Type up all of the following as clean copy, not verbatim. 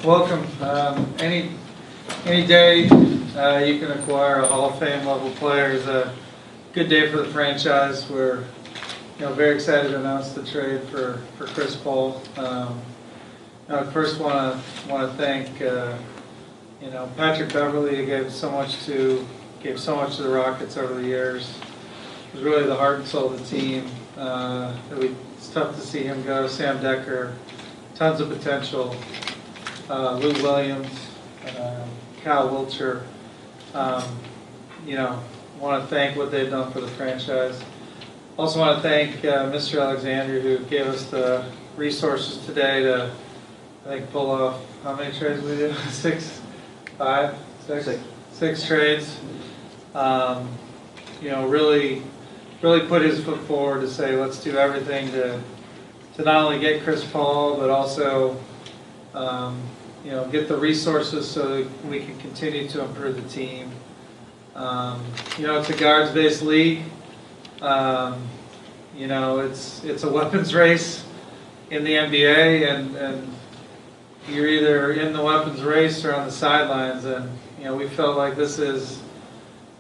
welcome. Any day you can acquire a Hall of Fame level player is a good day for the franchise. We're very excited to announce the trade for Chris Paul. I first want to thank Patrick Beverley, who gave so much to the Rockets over the years. It was really the heart and soul of the team. It's tough to see him go. Sam Decker, tons of potential. Lou Williams, Cal Wilcher. Want to thank what they've done for the franchise. Also want to thank Mr. Alexander, who gave us the resources today to, I think, pull off how many trades we did? Six trades. Really put his foot forward to say, let's do everything to not only get Chris Paul, but also get the resources so that we can continue to improve the team. It's a guards-based league. It's a weapons race in the NBA, and you're either in the weapons race or on the sidelines. And we felt like this is,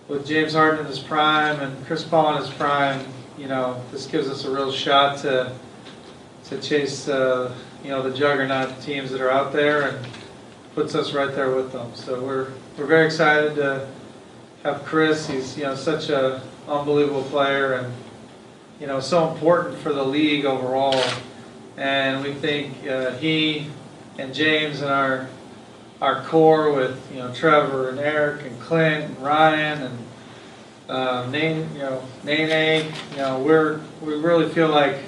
with James Harden in his prime and Chris Paul in his prime, this gives us a real shot to chase the juggernaut teams that are out there, and puts us right there with them. So we're very excited to have Chris. He's such a unbelievable player, and so important for the league overall. And we think he and James and our core with Trevor and Eric and Clint and Ryan and Nene, we really feel like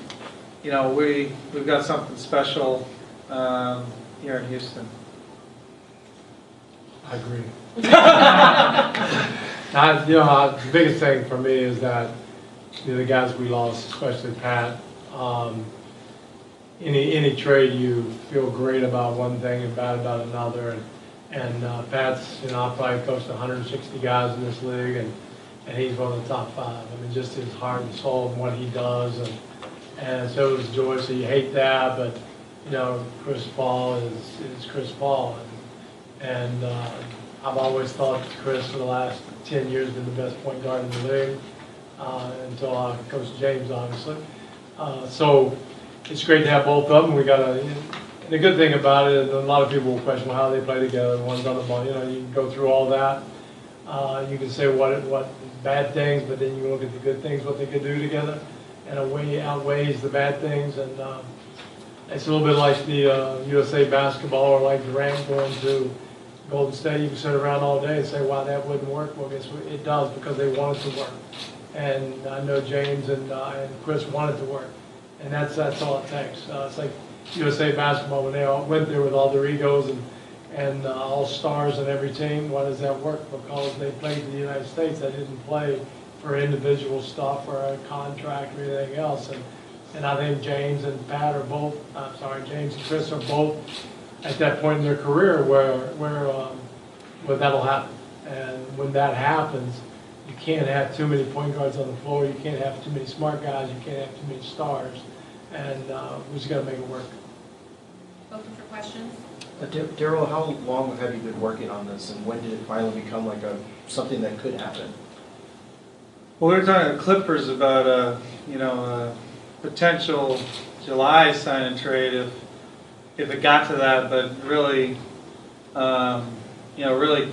we've got something special here in Houston. I agree. The biggest thing for me is that the guys we lost, especially Pat. Any trade, you feel great about one thing and bad about another. And Pat's, I've probably coached 160 guys in this league, and he's one of the top 5. I mean, just his heart and soul and what he does, and so is Joyce. So you hate that, but Chris Paul is Chris Paul, and I've always thought Chris for the last 10 years been the best point guard in the league until I coached James, obviously. So it's great to have both of them. We got and the good thing about it is a lot of people will question how they play together. One's on the ball, you can go through all that. You can say what bad things, but then you look at the good things, what they could do together, and a way outweighs the bad things. And it's a little bit like the USA basketball, or like Durant going to Golden State. You can sit around all day and say, "Wow, that wouldn't work." Well, guess what? It does, because they want it to work. And I know James and Chris wanted to work, and that's all it takes. It's like USA basketball, when they all went there with all their egos and all stars in every team. Why does that work? Because they played in the United States. They didn't play for individual stuff or a contract or anything else. And I think James and Pat are both. James and Chris are both at that point in their career where that'll happen. And when that happens, you can't have too many point guards on the floor. You can't have too many smart guys. You can't have too many stars. And we just got to make it work. Open for questions. Daryl, how long have you been working on this, and when did it finally become like something that could happen? Well, we were talking to Clippers about a potential July sign and trade if it got to that, but really, really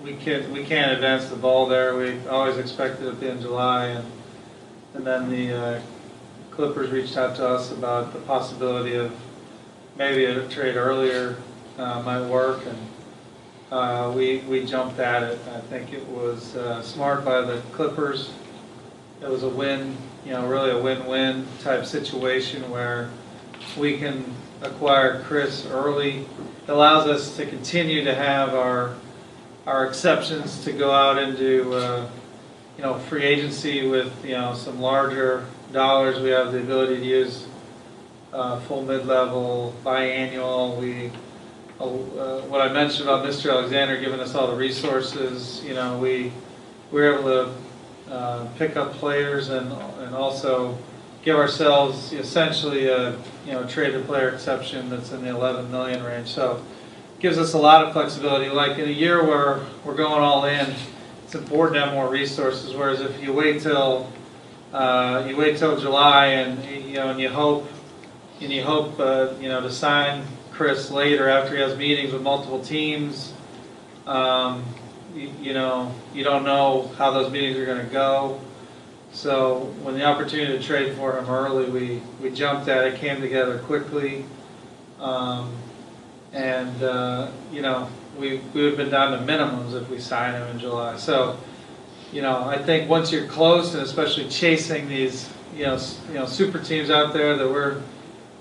we can't advance the ball there. We always expected it to be in July, and then the Clippers reached out to us about the possibility of maybe a trade earlier might work, and we jumped at it. I think it was smart by the Clippers. It was a win, really a win-win type situation where we can acquire Chris early. It allows us to continue to have our exceptions to go out into free agency with some larger dollars. We have the ability to use full mid-level, biannual. What I mentioned about Mr. Alexander giving us all the resources, we were able to pick up players and also give ourselves essentially a traded player exception that's in the 11 million range. So gives us a lot of flexibility. Like in a year where we're going all in, it's important to have more resources. Whereas if you wait till July and you hope to sign Chris later after he has meetings with multiple teams, you don't know how those meetings are going to go. So when the opportunity to trade for him early, we jumped at it, came together quickly, we would have been down to minimums if we signed him in July. So, I think once you're close, and especially chasing these, super teams out there that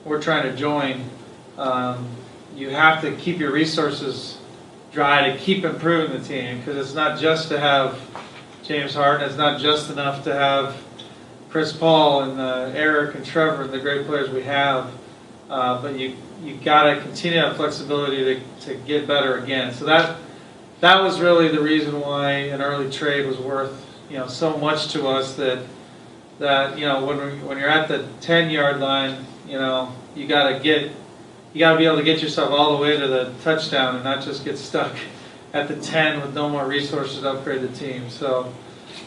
we're trying to join, you have to keep your resources dry to keep improving the team, because it's not just to have James Harden, it's not just enough to have Chris Paul and Eric and Trevor and the great players we have, but you got to continue to have flexibility to get better again. So that was really the reason why an early trade was worth so much to us. That when you're at the 10-yard line, you got to be able to get yourself all the way to the touchdown and not just get stuck at the 10 with no more resources to upgrade the team. So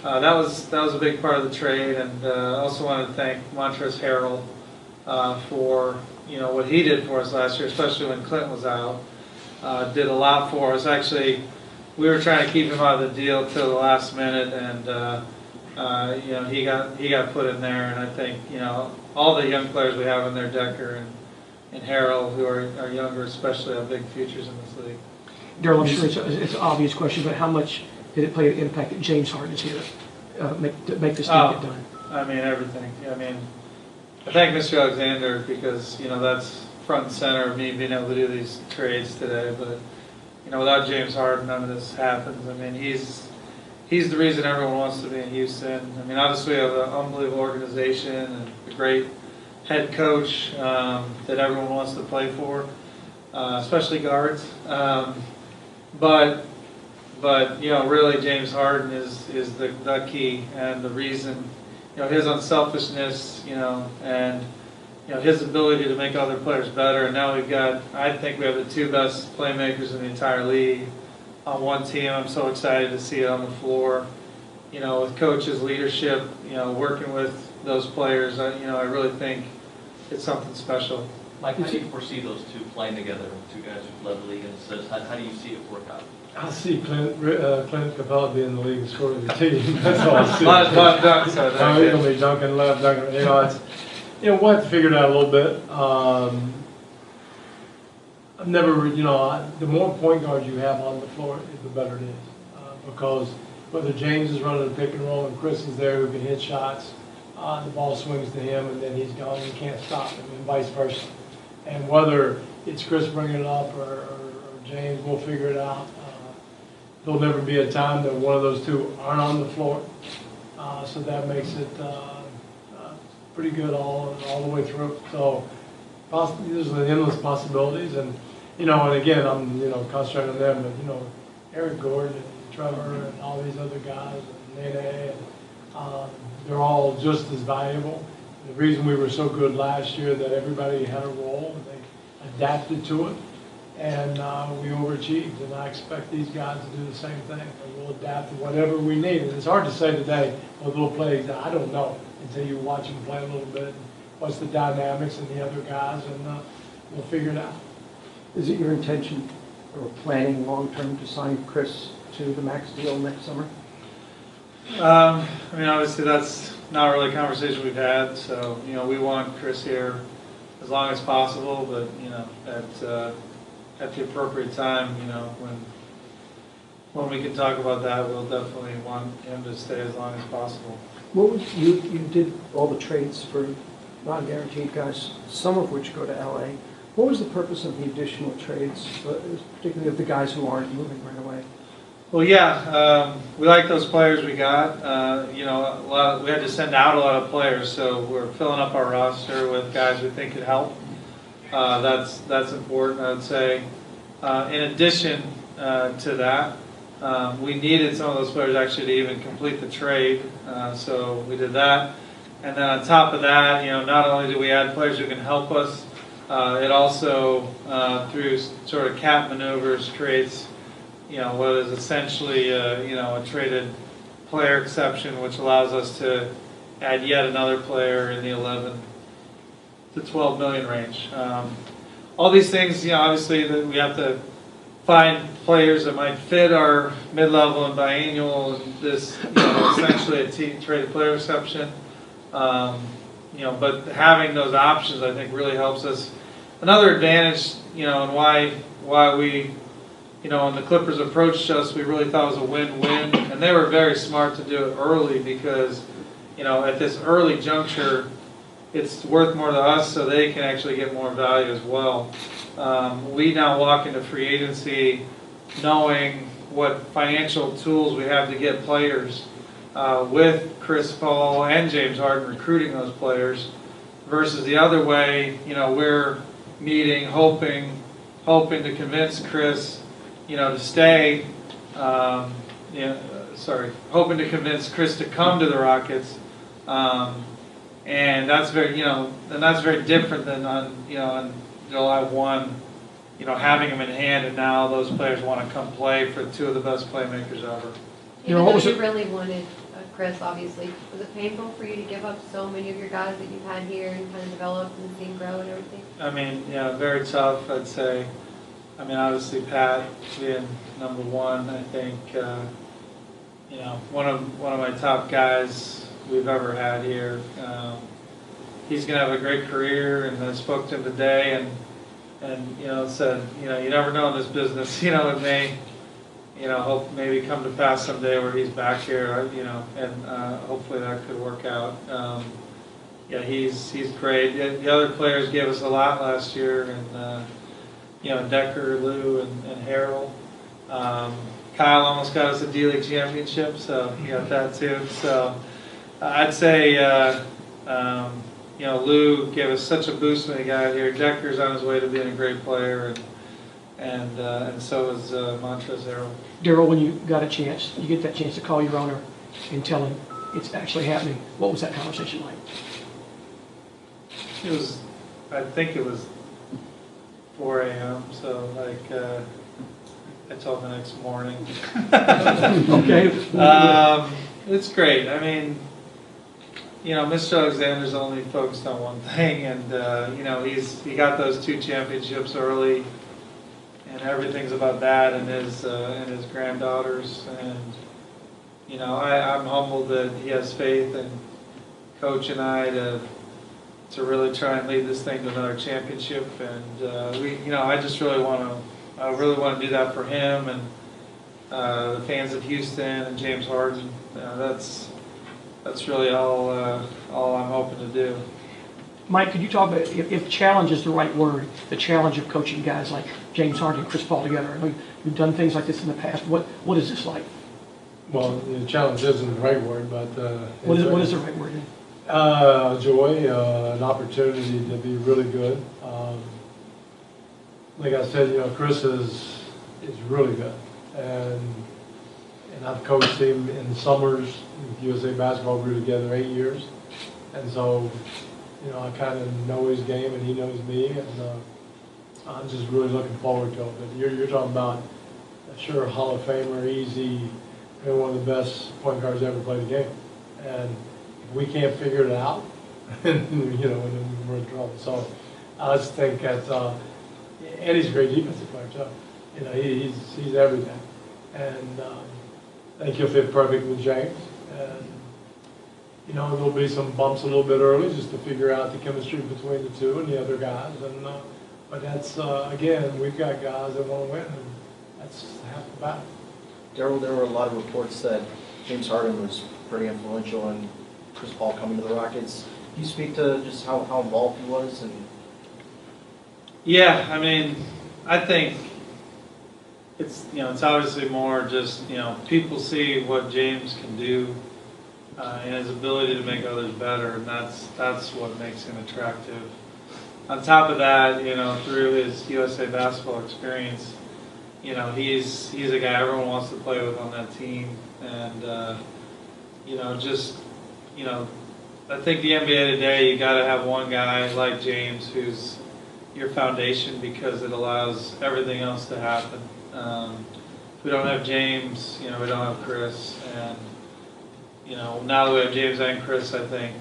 that was a big part of the trade, and I also wanted to thank Montrezl Harrell for what he did for us last year, especially when Clint was out. Did a lot for us. Actually, we were trying to keep him out of the deal till the last minute, and he got put in there. And I think all the young players we have in there, Decker and Harrell, who are younger especially, have big futures in this league. Daryl, I'm sure it's an obvious question, but how much did it play an impact that James Harden is here to make this thing get done? I mean, everything. I thank Mr. Alexander, because that's front and center of me being able to do these trades today. But without James Harden, none of this happens. I mean, he's the reason everyone wants to be in Houston. I mean, obviously we have an unbelievable organization and a great head coach that everyone wants to play for, especially guards. But really James Harden is the key and the reason. His unselfishness, and his ability to make other players better. And now I think we have the two best playmakers in the entire league on one team. I'm so excited to see it on the floor. With coach's leadership, working with those players, I really think it's something special. Mike, how do you foresee those two playing together, two guys who've led the league and assists? How do you see it work out? I see Clint Capella being in the league and scoring the team. That's all I see. A lot of dunks. He'll be dunking left, dunking. We'll have to figure it out a little bit. I've never, the more point guards you have on the floor, the better it is. Because whether James is running a pick and roll and Chris is there who can hit shots, the ball swings to him and then he's gone. You can't stop him, and vice versa. And whether it's Chris bringing it up or James, we'll figure it out. There'll never be a time that one of those two aren't on the floor. So that makes it pretty good all the way through. So there's endless possibilities, and and again, I'm concentrating on them, but Eric Gordon and Trevor and all these other guys and Nene, and they're all just as valuable. The reason we were so good last year that everybody had a role and they adapted to it, and we overachieved. And I expect these guys to do the same thing. And we'll adapt to whatever we need. And it's hard to say today what little plays. I don't know until you watch them play a little bit. And what's the dynamics and the other guys, and we'll figure it out. Is it your intention or planning long-term to sign Chris to the max deal next summer? Obviously that's not really a conversation we've had. So, we want Chris here as long as possible, but, at the appropriate time, when we can talk about that, we'll definitely want him to stay as long as possible. You did all the trades for non-guaranteed guys, some of which go to LA. What was the purpose of the additional trades, particularly of the guys who aren't moving right away? Well, yeah, we like those players we got. We had to send out a lot of players, so we're filling up our roster with guys we think could help. That's important, I would say. In addition to that, we needed some of those players actually to even complete the trade, so we did that. And then on top of that, not only do we add players who can help us It also, through sort of cap maneuvers, creates, what is essentially, a traded player exception, which allows us to add yet another player in the 11 to 12 million range. All these things, obviously that we have to find players that might fit our mid-level and biannual, and this, essentially a traded player exception. But having those options, I think, really helps us. Another advantage, and why we, when the Clippers approached us, we really thought it was a win-win, and they were very smart to do it early because, at this early juncture, it's worth more to us, so they can actually get more value as well. We now walk into free agency knowing what financial tools we have to get players, with Chris Paul and James Harden recruiting those players, versus the other way, we're meeting, hoping to convince Chris, to stay, hoping to convince Chris to come to the Rockets. And that's very, different than on July 1, having them in hand, and now those players want to come play for two of the best playmakers ever. Even though you really wanted Chris, obviously, was it painful for you to give up so many of your guys that you've had here and kind of developed and seen grow and everything? I mean, very tough, I'd say. I mean, obviously Pat being number one, I think, one of my top guys we've ever had here. He's going to have a great career, and I spoke to him today, and said, you never know in this business, it may, hope maybe come to pass someday where he's back here, and hopefully that could work out. He's great. The other players gave us a lot last year, and Decker, Lou, and Harold. Kyle almost got us a D-League championship, so he got that too. So I'd say, Lou gave us such a boost when he got here. Decker's on his way to being a great player, and so is Montrezl. Daryl, when you got a chance, you get that chance to call your owner and tell him it's actually happening. What was that conversation like? I think it was 4 a.m., so I told him the next morning. Okay. It's great. I mean, Mr. Alexander's only focused on one thing, and he got those 2 championships early, and everything's about that and his granddaughters, and I'm humbled that he has faith in Coach and I to really try and lead this thing to another championship, and I just really want to do that for him and the fans of Houston and James Harden. That's really all I'm hoping to do. Mike, could you talk about, if challenge is the right word, the challenge of coaching guys like James Harden and Chris Paul together? I know you've done things like this in the past. What is this like? Well, the challenge isn't the right word, but what is the right word? Joy, an opportunity to be really good. Like I said, Chris is really good, and I've coached him in summers with USA Basketball. We were together 8 years, and so I kind of know his game, and he knows me, and I'm just really looking forward to it. But you're talking about a sure Hall of Famer, easy, one of the best point guards ever played the game, and if we can't figure it out, then we're in trouble. So I just think that, and he's a great defensive player too. He's everything, and I think he'll fit perfect with James. And there'll be some bumps a little bit early just to figure out the chemistry between the two and the other guys. And but that's again, we've got guys that want to win, and that's half the battle. Daryl, there were a lot of reports that James Harden was pretty influential in Chris Paul coming to the Rockets. Can you speak to just how involved he was? And yeah, I mean, I think it's it's obviously more just people see what James can do and his ability to make others better, and that's what makes him attractive. On top of that, through his USA Basketball experience, he's a guy everyone wants to play with on that team, and I think the NBA today, you got to have one guy like James who's your foundation because it allows everything else to happen. If we don't have James, we don't have Chris, and now that we have James and Chris, I think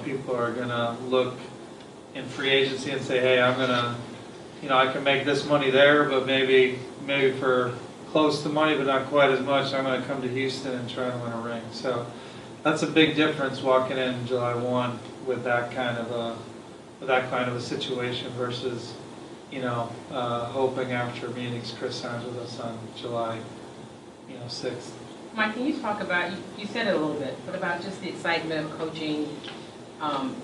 people are gonna look in free agency and say, hey, I'm gonna, I can make this money there, but maybe for close to money, but not quite as much, I'm gonna come to Houston and try and win a ring. So that's a big difference walking in July 1 with that kind of a situation versus, hoping after meetings Chris signs with us on July, 6th. Mike, can you talk about, you said it a little bit, but about just the excitement of coaching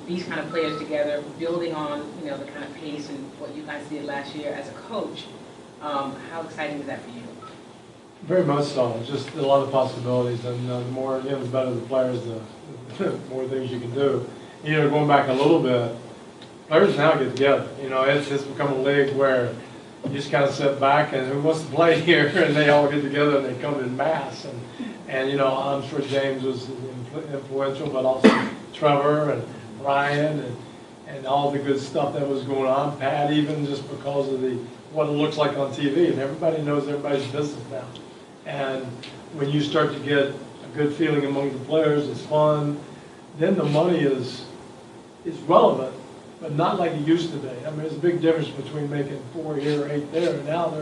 these kind of players together, building on, the kind of pace and what you guys did last year as a coach. How exciting is that for you? Very much so. Just a lot of possibilities, and the more, the better the players, the more things you can do. Going back a little bit, players now get together. It's become a league where you just kind of sit back and who wants to play here, and they all get together and they come in mass. And I'm sure James was influential, but also Trevor and Ryan and all the good stuff that was going on. Pat, even just because of what it looks like on TV, and everybody knows everybody's business now. And when you start to get a good feeling among the players, it's fun. Then the money is relevant, but not like it used to be. I mean, there's a big difference between making 4 here or 8 there. And now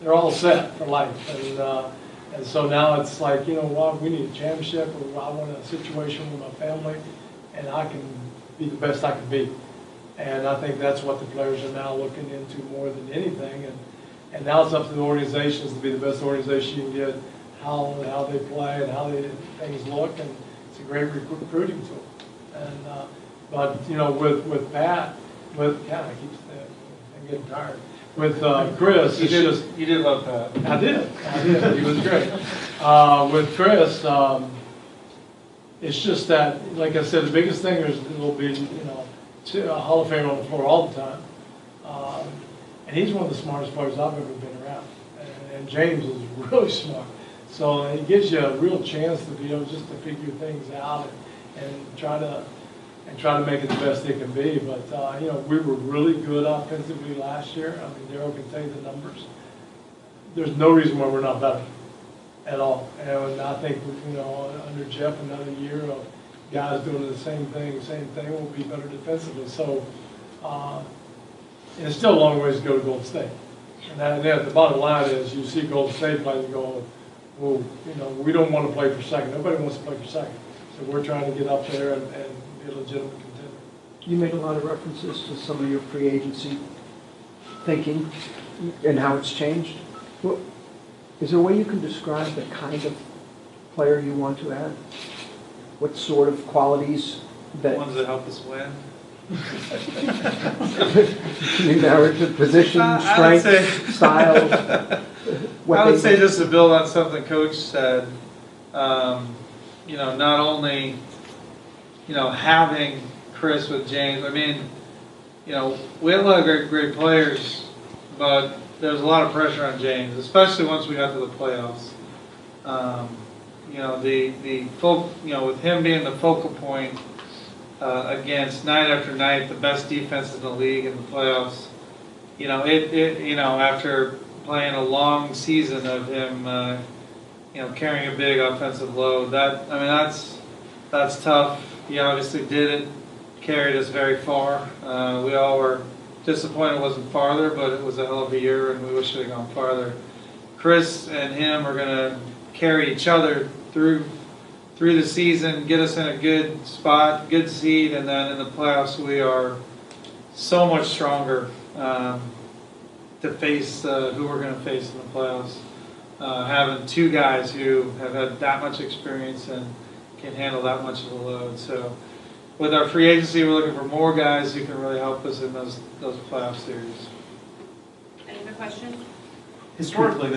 they're all set for life. And so now it's like, what, we need a championship, or I want a situation with my family, and I can be the best I can be. And I think that's what the players are now looking into more than anything. And now it's up to the organizations to be the best organization you can get, how they play and how things look, and it's a great recruiting tool. And but with Pat, I'm getting tired. With Chris, You did love Pat. I did. He was great. With Chris, it's just that, like I said, the biggest thing is it'll be a Hall of Fame on the floor all the time. And he's one of the smartest players I've ever been around. And James is really smart. So it gives you a real chance to be able just to figure things out and try to make it the best it can be. But we were really good offensively last year. I mean, Daryl can tell you the numbers. There's no reason why we're not better at all. And I think under Jeff, another year of guys doing the same thing, we'll be better defensively. So. And it's still a long ways to go to Golden State. And then the bottom line is you see Golden State play and go, well, we don't want to play for second. Nobody wants to play for second. So we're trying to get up there and be a legitimate contender. You made a lot of references to some of your free agency thinking and how it's changed. Well, is there a way you can describe the kind of player you want to add? What sort of qualities that... Ones that help us win. Narrative, position, strength, style. I would say just to build on something Coach said, not only, having Chris with James. I mean, we had a lot of great players, but there's a lot of pressure on James, especially once we got to the playoffs. With him being the focal point. Against night after night the best defense in the league in the playoffs. After playing a long season of him, carrying a big offensive load. That's tough. He obviously did it, carried us very far. We all were disappointed it wasn't farther, but it was a hell of a year, and we wish it had gone farther. Chris and him are going to carry each other through the season, get us in a good spot, good seed, and then in the playoffs we are so much stronger to face who we're going to face in the playoffs. Having two guys who have had that much experience and can handle that much of a load. So with our free agency, we're looking for more guys who can really help us in those playoff series. Any other questions? Historically,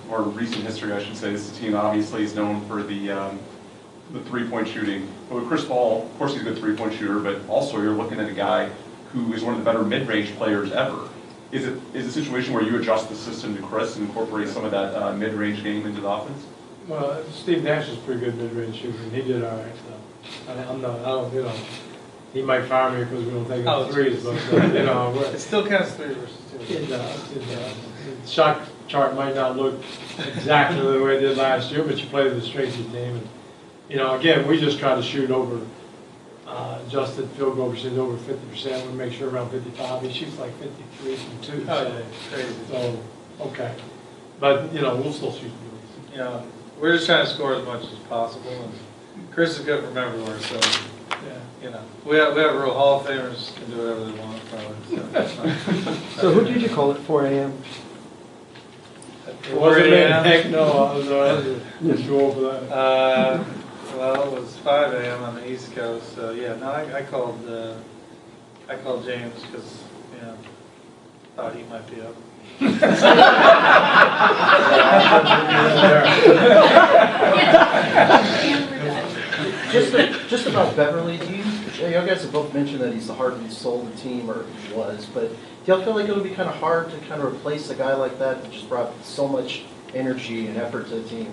or recent history, I should say, this team obviously is known for the three-point shooting. But with Chris Paul, of course he's a good three-point shooter, but also you're looking at a guy who is one of the better mid-range players ever. Is it a situation where you adjust the system to Chris and incorporate some of that mid-range game into the offense? Well, Steve Nash is a pretty good mid-range shooter, and he did all right. So he might fire me because we don't take Oh, enough threes, but, you know, It still counts 3 versus 2. it does, it does. The shot chart might not look exactly the way it did last year, but you play the strength of your team. And, you know, again, we just try to shoot over, adjusted field goal percentage over 50%. We make sure around 55. He shoots like 53 from 2. Oh, so, yeah, crazy. so, okay. But, you know, we'll still shoot threes. You know, we're just trying to score as much as possible, and Chris is good from everywhere, so, Yeah. you know, we have real Hall of Famers can do whatever they want, probably, so that's fine. So who did you call at 4 a.m.? It wasn't me. 4 a.m.? Heck no, I was just too old for that. Well, it was 5 a.m. on the East Coast, so yeah, no, I called James because, you know, thought he might be up. Just about Beverly, do you guys have both mentioned that he's the heart and soul of the team, or he was, but do y'all feel like it'll be kind of hard to kind of replace a guy like that that just brought so much energy and effort to the team?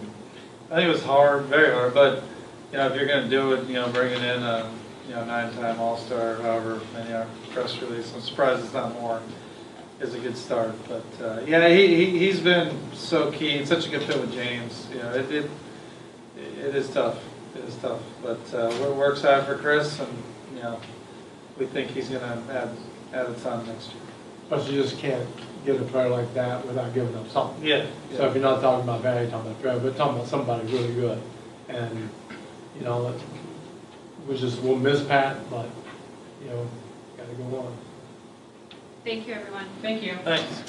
I think it was hard, very hard, but, you know, if you're gonna do it, you know, bringing in a, you know, 9-time All-Star, however many are press release, I'm surprised it's not more, is a good start, but, yeah, he's been so key, and such a good fit with James, you know, it is tough, it is tough, but, we're excited for Chris, and, you know, we think he's gonna add a ton next year. But you just can't get a player like that without giving up something. Yeah. So if you're not talking about value, you're talking about player, but talking about somebody really good. And, you know, we'll miss Pat, but, you know, gotta go on. Thank you, everyone. Thank you. Thanks.